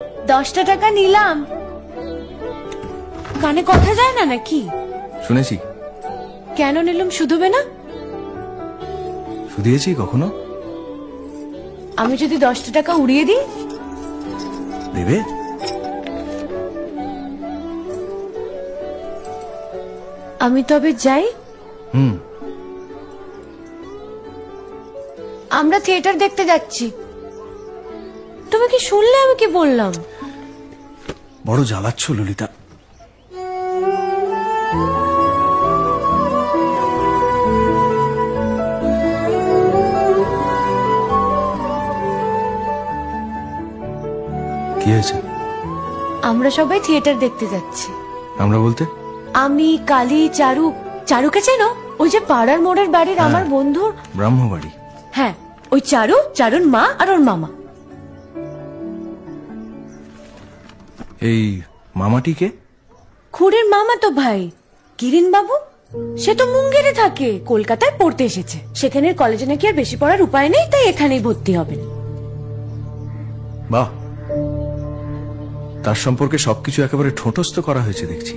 10টা টাকা নিলাম। কানে কথা যায় না নাকি? শুনেছি। কেন নিলাম? শুধুবে না? শুধিয়েছি কখনো? আমি যদি 10টা টাকা উড়িয়ে দিই? দেবে? আমি তবে যাই। আমরা থিয়েটার দেখতে যাচ্ছি। তুমি কি শুনলে আমি কি বললাম? বড় জ্বালাচ্ছ ললিতা। কি হয়েছে? আমরা সবাই থিয়েটার দেখতে যাচ্ছি। আমরা বলতে? আমি, কালী, চারু। চারুকে চেনো? ওই যে পাড়ার মোড়ের বাড়ির আমার বন্ধুর ব্রাহ্মবাড়ি। হ্যাঁ, ওই চারু, চারুর মা আর ওর মামা। এই মামাটিকে? খুড়ের মামা তো ভাই, কিরিন বাবু। সে তো মুঙ্গেরে থাকে, কলকাতায় পড়তে এসেছে। সেখানের কলেজে নাকি আর বেশি পড়ার উপায় নেই, তাই এখানেই ভর্তি হবেন। বাহ, তার সম্পর্কে সবকিছু একেবারে ঠোঁটস্থ করা হয়েছে দেখছি।